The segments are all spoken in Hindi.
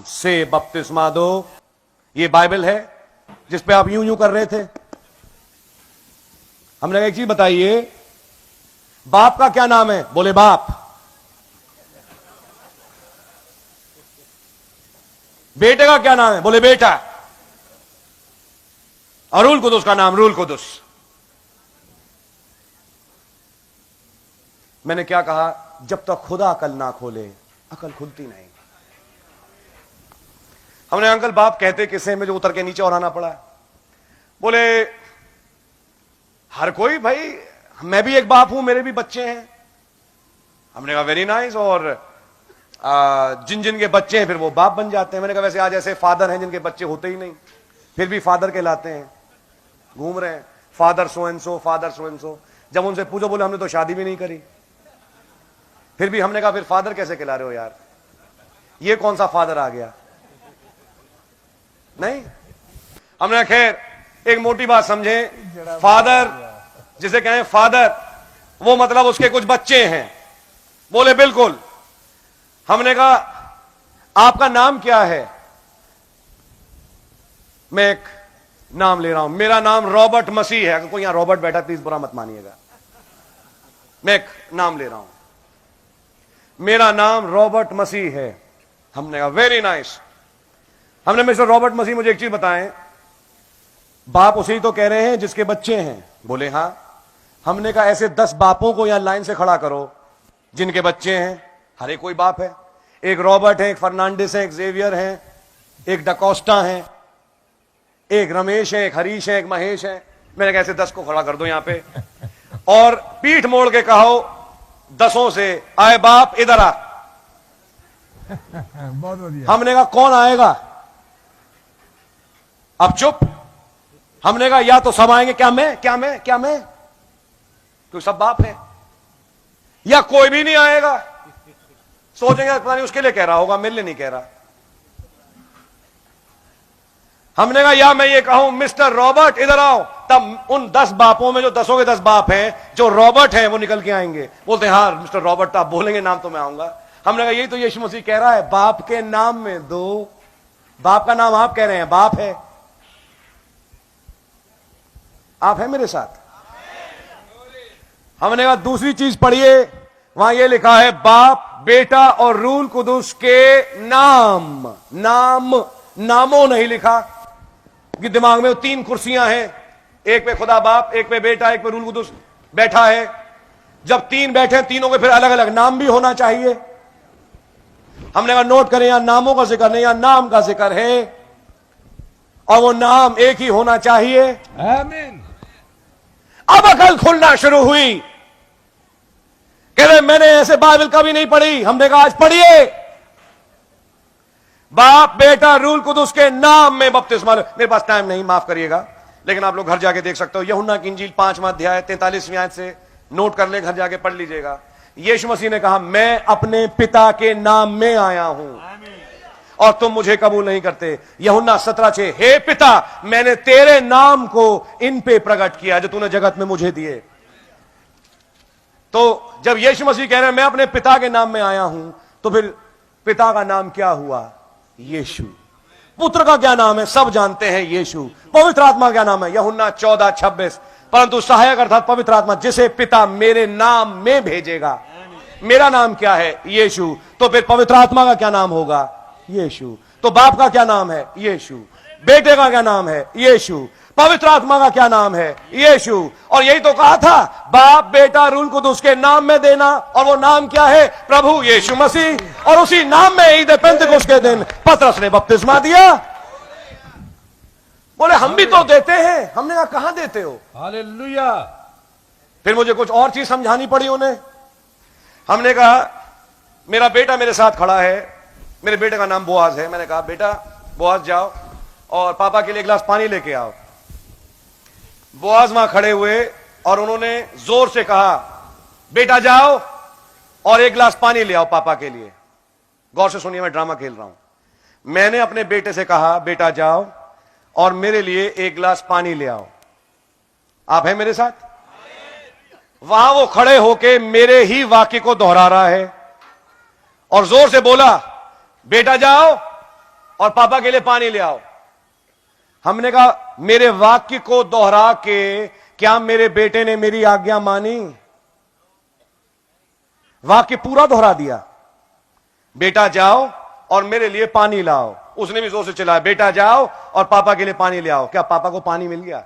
से बपतिस्मा दो। ये बाइबल है जिस पे आप यूं यूं कर रहे थे। हमने एक चीज बताइए, बाप का क्या नाम है? बोले बाप। बेटे का क्या नाम है? बोले बेटा। और रूल कुदुस का नाम रूल कुदुस। मैंने क्या कहा? जब तक खुदा अकल ना खोले अकल खुलती नहीं। हमने अंकल बाप कहते किसे में जो उतर के नीचे और आना पड़ा। बोले हर कोई, भाई मैं भी एक बाप हूं, मेरे भी बच्चे हैं। हमने कहा वेरी नाइस। और जिन जिन के बच्चे हैं फिर वो बाप बन जाते हैं। मैंने कहा वैसे आज ऐसे फादर हैं जिनके बच्चे होते ही नहीं, फिर भी फादर कहलाते हैं, घूम रहे हैं father so and so, father so and so. जब उनसे पूछो बोले हमने तो शादी भी नहीं करी। फिर भी हमने कहा फिर फादर कैसे कहला रहे हो यार, ये कौन सा फादर आ गया? नहीं, हमने खैर एक मोटी बात समझे। फादर जिसे कहें फादर, वो मतलब उसके कुछ बच्चे हैं। बोले बिल्कुल। हमने कहा आपका नाम क्या है? मैं एक नाम ले रहा हूं, मेरा नाम रॉबर्ट मसीह है। अगर कोई यहां रॉबर्ट बैठा प्लीज बुरा मत मानिएगा। मैं एक नाम ले रहा हूं, मेरा नाम रॉबर्ट मसीह है। हमने कहा वेरी नाइस। हमने मिस्टर रॉबर्ट मसीह मुझे एक चीज बताएं, बाप उसे ही तो कह रहे हैं जिसके बच्चे हैं? बोले हां। हमने कहा ऐसे 10 बापों को यहां लाइन से खड़ा करो जिनके बच्चे हैं। हर एक कोई बाप है। एक रॉबर्ट है, एक फर्नांडिस है, एक जेवियर है, एक डकोस्टा है, एक रमेश है, एक हरीश है, एक महेश है। मैंने कहा ऐसे 10 को खड़ा कर दो यहां पे और पीठ मोड़ के कहो 10 से, आए बाप इधर आ। बहुत बढ़िया। हमने कहा कौन आएगा? अब चुप। हमने कहा या तो सब आएंगे, क्या मैं, क्या मैं, क्या मैं, क्योंकि सब बाप है, या कोई भी नहीं आएगा। सोचेंगे पता नहीं उसके लिए कह रहा होगा, मेरे लिए नहीं कह रहा। हमने कहा या मैं ये कहूं मिस्टर रॉबर्ट इधर आओ, तब उन 10 बापों में जो 10 के 10 बाप हैं, जो रॉबर्ट हैं वो निकल के आएंगे। बोलते हैं हाँ मिस्टर रॉबर्ट, आप बोलेंगे नाम तो मैं आऊंगा। हमने कहा यही तो यीशु मसीह कह रहा है, बाप के नाम में दो। बाप का नाम आप कह रहे हैं, बाप है। आप है मेरे साथ? हमने कहा दूसरी चीज पढ़िए, वहां ये लिखा है बाप, बेटा और रूल कुदुस के नाम। नाम, नामों नहीं लिखा कि दिमाग में वो 3 कुर्सियां हैं, एक पे खुदा बाप, एक पे बेटा, एक पे रूल कुदुस बैठा है। जब 3 बैठे, तीनों के फिर अलग अलग नाम भी होना चाहिए। हमने कहा नोट करें, यहां नामों का जिक्र नहीं, यहां नाम का जिक्र है और वो नाम एक ही होना चाहिए। आमीन। अब अकल खुलना शुरू हुई। कह रहे मैंने ऐसे बाइबल कभी नहीं पढ़ी। हमने कहा आज पढ़िए, बाप, बेटा, रूल कुदुस के नाम में बपतिस्मा लो। मेरे पास टाइम नहीं, माफ करिएगा, लेकिन आप लोग घर जाके देख सकते हो। यूहन्ना की इंजील 5वां अध्याय 43वीं आयत से नोट कर ले, घर जाके पढ़ लीजिएगा। यीशु मसीह ने कहा मैं अपने पिता के नाम में आया हूं और तुम मुझे कबूल नहीं करते। यूहन्ना 17:6, हे पिता, मैंने तेरे नाम को इन पे प्रकट किया जो तूने जगत में मुझे दिए। तो जब यीशु मसीह कह रहे हैं मैं अपने पिता के नाम में आया हूं, तो फिर पिता का नाम क्या हुआ? यीशु। पुत्र का क्या नाम है? सब जानते हैं, यीशु। पवित्र आत्मा क्या नाम है? यूहन्ना 14:26, परंतु सहायक अर्थात पवित्र आत्मा जिसे पिता मेरे नाम में भेजेगा। मेरा नाम क्या है? यीशु। तो फिर पवित्र आत्मा का क्या नाम होगा? यीशु। तो बाप का क्या नाम है? यीशु। बेटे का क्या नाम है? यीशु। पवित्र आत्मा का क्या नाम है? यीशु। और यही तो कहा था, बाप, बेटा, रूल कुदुस के नाम में देना। और वो नाम क्या है? प्रभु यीशु मसीह। और उसी नाम में ईद पेंतकुस्त के दिन पतरस ने बपतिस्मा दिया। बोले हम भी तो देते हैं। हमने कहा कहां देते हो? हालेलुया। फिर मुझे कुछ और चीज समझानी पड़ी उन्हें। हमने कहा मेरा बेटा मेरे साथ खड़ा है, मेरे बेटे का नाम बोआज है। मैंने कहा बेटा बोआज जाओ और पापा के लिए 1 गिलास पानी लेके आओ। बोआज वहां खड़े हुए और उन्होंने जोर से कहा बेटा जाओ और 1 गिलास पानी ले आओ पापा के लिए। गौर से सुनिए, मैं ड्रामा खेल रहा हूं। मैंने अपने बेटे से कहा बेटा जाओ और मेरे लिए 1 गिलास पानी ले आओ। आप हैं मेरे साथ? वहां वो खड़े होके मेरे ही वाक्य को दोहरा रहा है और जोर से बोला बेटा जाओ और पापा के लिए पानी ले आओ। हमने कहा मेरे वाक्य को दोहरा के क्या मेरे बेटे ने मेरी आज्ञा मानी? वाक्य पूरा दोहरा दिया, बेटा जाओ और मेरे लिए पानी लाओ। उसने भी जोर से चिल्लाया, बेटा जाओ और पापा के लिए पानी ले आओ। क्या पापा को पानी मिल गया?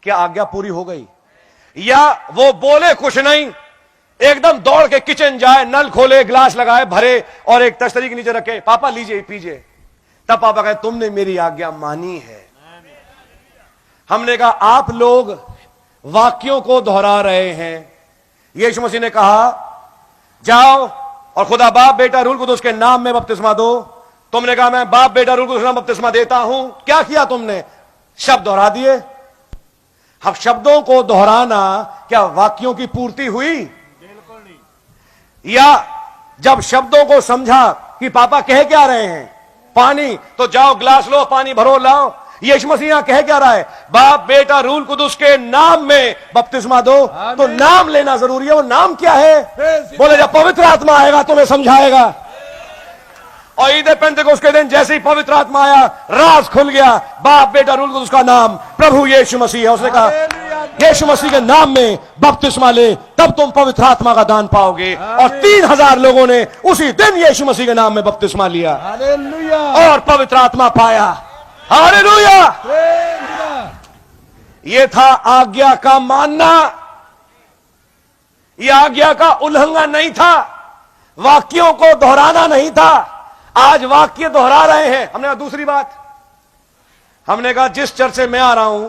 क्या आज्ञा पूरी हो गई? या वो बोले कुछ नहीं, एकदम दौड़ के किचन जाए, नल खोले, गिलास लगाए, भरे और एक तश्तरी के नीचे रखे, पापा लीजिए पीजिए। तब पापा कहे तुमने मेरी आज्ञा मानी है। हमने कहा आप लोग वाक्यों को दोहरा रहे हैं। यीशु मसीह ने कहा जाओ और खुदा बाप बेटा रूह कुदूस के नाम में बपतिस्मा दो। तुमने कहा मैं बाप बेटा रूह कुदूस के नाम बपतिस्मा देता हूं। क्या किया तुमने? शब्द दोहरा दिए। अब शब्दों को दोहराना क्या वाक्यों की पूर्ति हुई? बिल्कुल नहीं। या जब शब्दों को समझा कि पापा कह क्या रहे हैं, पानी, तो जाओ गिलास लो, पानी भरो लाओ। यीशु मसीह यहां कह क्या रहा है? बाप बेटा रूह कुदूस के नाम में बपतिस्मा दो। तो नाम लेना जरूरी है। वो नाम क्या है? बोले जब पवित्र आत्मा आएगा तुम्हें समझाएगा। और ईद पेंतेकोस्त के दिन जैसे ही पवित्र आत्मा आया, राज खुल गया। बाप बेटा रूह कुदूस का नाम प्रभु यीशु मसीह है। उसने कहा यीशु मसीह के नाम में बपतिस्मा ले, तब तुम पवित्र आत्मा का दान पाओगे। और 3000 लोगों ने उसी दिन यीशु मसीह के नाम में बपतिस्मा लिया हालेलुया। और पवित्र आत्मा पाया। हालेलुया। ये था आज्ञा का मानना। यह आज्ञा का उल्लंघन नहीं था, वाक्यों को दोहराना नहीं था। आज वाक्य दोहरा रहे हैं। हमने कहा दूसरी बात, हमने कहा जिस चर्च से मैं आ रहा हूं,